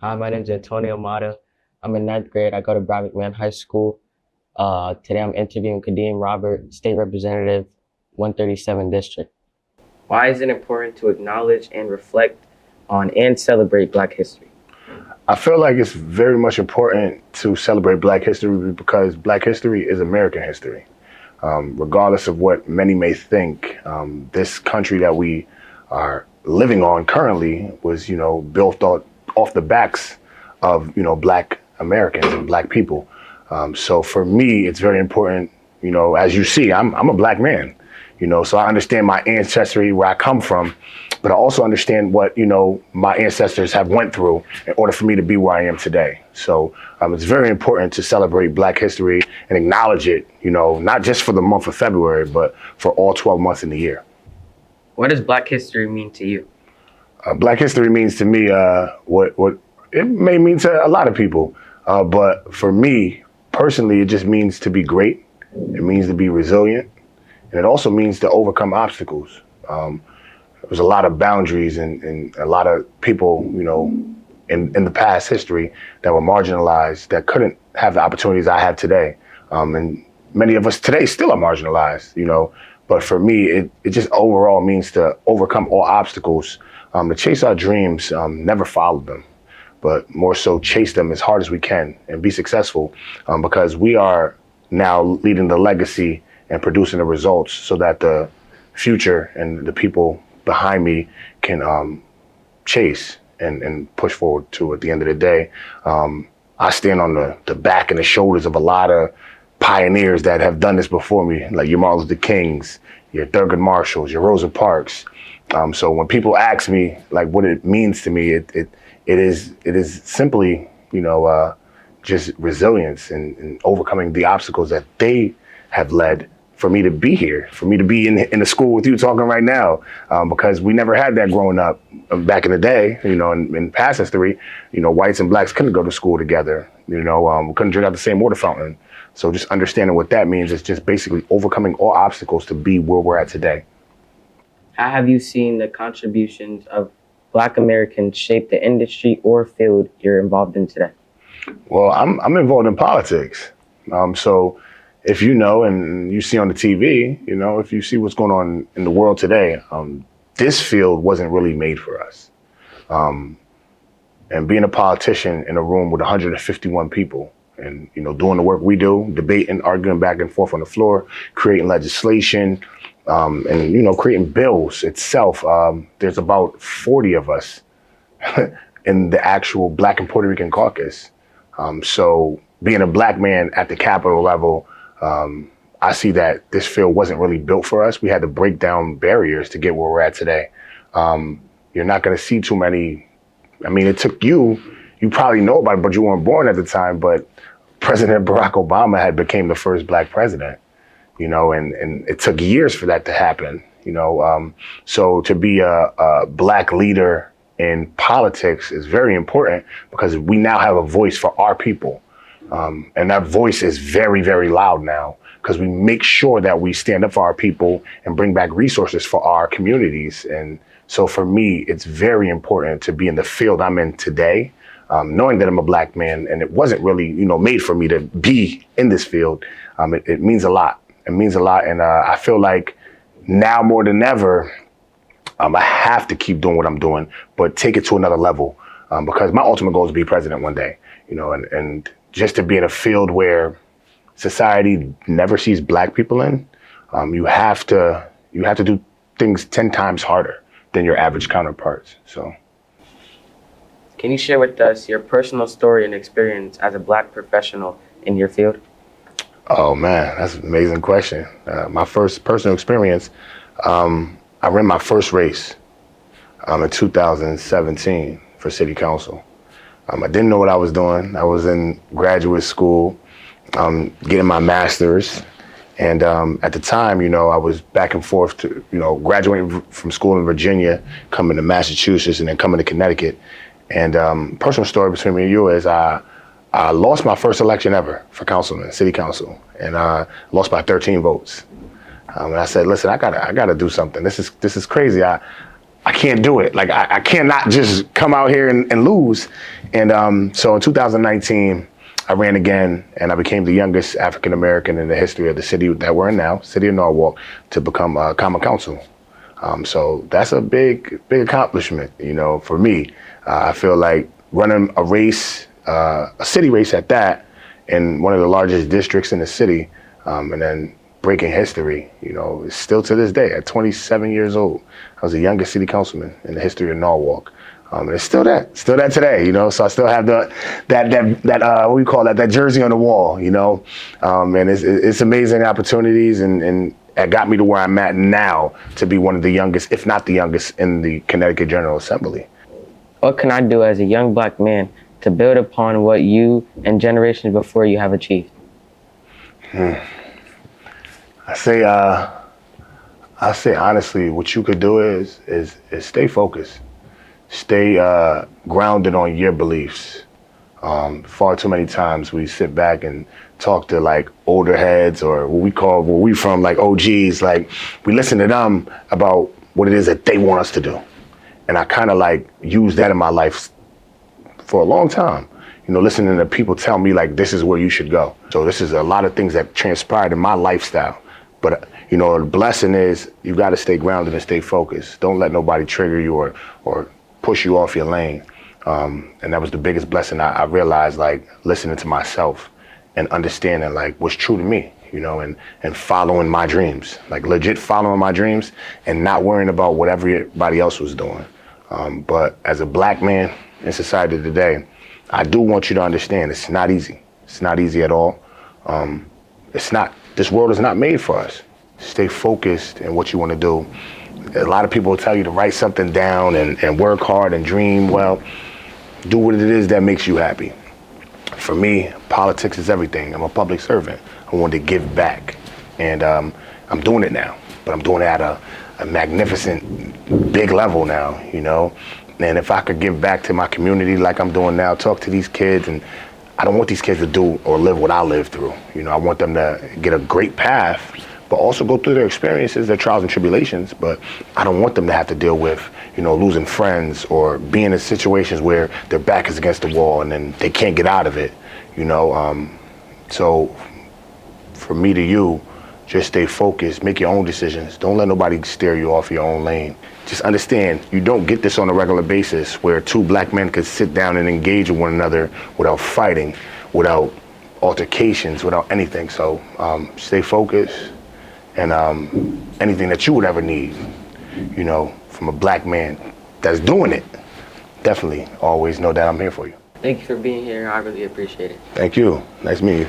Hi, my name is Antonio Mata. I'm in ninth grade. I go to Brown McMahon High School. Today I'm interviewing Kadeem Robert, State Representative, 137 District. Why is it important to acknowledge and reflect on and celebrate Black history? I feel like it's very much important to celebrate Black history because Black history is American history. Regardless of what many may think, this country that we are living on currently was, built off the backs of, Black Americans and Black people. So for me, it's very important, as you see, I'm a Black man, so I understand my ancestry, where I come from, but I also understand what, my ancestors have went through in order for me to be where I am today. So it's very important to celebrate Black history and acknowledge it, not just for the month of February, but for all 12 months in the year. What does Black history mean to you? Black history means to me what it may mean to a lot of people, but for me personally, it just means to be great. It means to be resilient, and it also means to overcome obstacles. There's a lot of boundaries and a lot of people, in the past history that were marginalized, that couldn't have the opportunities I have today. And many of us today still are marginalized, but for me, it just overall means to overcome all obstacles, to chase our dreams, never follow them, but more so chase them as hard as we can and be successful, because we are now leading the legacy and producing the results so that the future and the people behind me can chase and push forward to. At the end of the day, I stand on the back and the shoulders of a lot of pioneers that have done this before me, like your Martin Luther Kings, your Thurgood Marshalls, your Rosa Parks. So when people ask me like what it means to me, it is simply, just resilience and overcoming the obstacles that they have led for me to be here, for me to be in the school with you talking right now, because we never had that growing up back in the day, in past history, whites and Blacks couldn't go to school together, we couldn't drink out the same water fountain. So just understanding what that means is just basically overcoming all obstacles to be where we're at today. How have you seen the contributions of Black Americans shape the industry or field you're involved in today? Well, I'm involved in politics. So if you know and you see on the TV, if you see what's going on in the world today, this field wasn't really made for us. And being a politician in a room with 151 people and, doing the work we do, debating, arguing back and forth on the floor, creating legislation, and, creating bills itself. There's about 40 of us in the actual Black and Puerto Rican caucus. So being a Black man at the Capitol level, I see that this field wasn't really built for us. We had to break down barriers to get where we're at today. You're not going to see too many. I mean, it took you probably know about it, but you weren't born at the time. But President Barack Obama had became the first Black president, and it took years for that to happen, so to be a Black leader in politics is very important because we now have a voice for our people. And that voice is very, very loud now because we make sure that we stand up for our people and bring back resources for our communities. And so for me, it's very important to be in the field I'm in today, knowing that I'm a Black man and it wasn't really, made for me to be in this field. It means a lot. It means a lot. And I feel like now more than ever, I have to keep doing what I'm doing, but take it to another level because my ultimate goal is to be president one day, and just to be in a field where society never sees Black people in, you have to do things 10 times harder than your average counterparts. So, can you share with us your personal story and experience as a Black professional in your field? Oh man, that's an amazing question. My first personal experience, I ran my first race in 2017 for city council. I didn't know what I was doing. I was in graduate school, getting my master's. And at the time, I was back and forth to, graduating from school in Virginia, coming to Massachusetts, and then coming to Connecticut. And personal story between me and you is I lost my first election ever for councilman, city council, and I lost by 13 votes. And I said, listen, I gotta do something. This is crazy. I can't do it. Like I cannot just come out here and lose. And so in 2019, I ran again, and I became the youngest African American in the history of the city that we're in now, city of Norwalk, to become a common council. So that's a big accomplishment, you know, for me. I feel like running a race, a city race at that, in one of the largest districts in the city, and then breaking history, you know, still to this day, at 27 years old, I was the youngest city councilman in the history of Norwalk. And it's still that today, you know. So I still have that what do you call that jersey on the wall, you know. And it's amazing opportunities, and it got me to where I'm at now, to be one of the youngest, if not the youngest, in the Connecticut General Assembly. What can I do as a young Black man to build upon what you and generations before you have achieved? I say honestly, what you could do is stay focused, stay grounded on your beliefs. Far too many times we sit back and talk to like older heads, or what we from like OGs, like we listen to them about what it is that they want us to do. And I kind of like use that in my life for a long time, you know, listening to people tell me like, this is where you should go. So this is a lot of things that transpired in my lifestyle. But, you know, the blessing is you got to stay grounded and stay focused. Don't let nobody trigger you or push you off your lane. And that was the biggest blessing I realized, like listening to myself and understanding like what's true to me, you know, and following my dreams, like legit following my dreams and not worrying about what everybody else was doing. But as a Black man in society today, I do want you to understand it's not easy. It's not easy at all. This world is not made for us. Stay focused in what you want to do. A lot of people will tell you to write something down and work hard and dream. Well, do what it is that makes you happy. For me, politics is everything. I'm a public servant. I want to give back. And I'm doing it now, but I'm doing it at a magnificent, big level now, you know? And if I could give back to my community like I'm doing now, talk to these kids, and I don't want these kids to do or live what I lived through. You know, I want them to get a great path, but also go through their experiences, their trials and tribulations. But I don't want them to have to deal with, you know, losing friends or being in situations where their back is against the wall and then they can't get out of it, you know. So for me to you, just stay focused, make your own decisions. Don't let nobody steer you off your own lane. Just understand, you don't get this on a regular basis where two Black men could sit down and engage with one another without fighting, without altercations, without anything. So stay focused, and anything that you would ever need, you know, from a Black man that's doing it, definitely always know that I'm here for you. Thank you for being here. I really appreciate it. Thank you. Nice meeting you.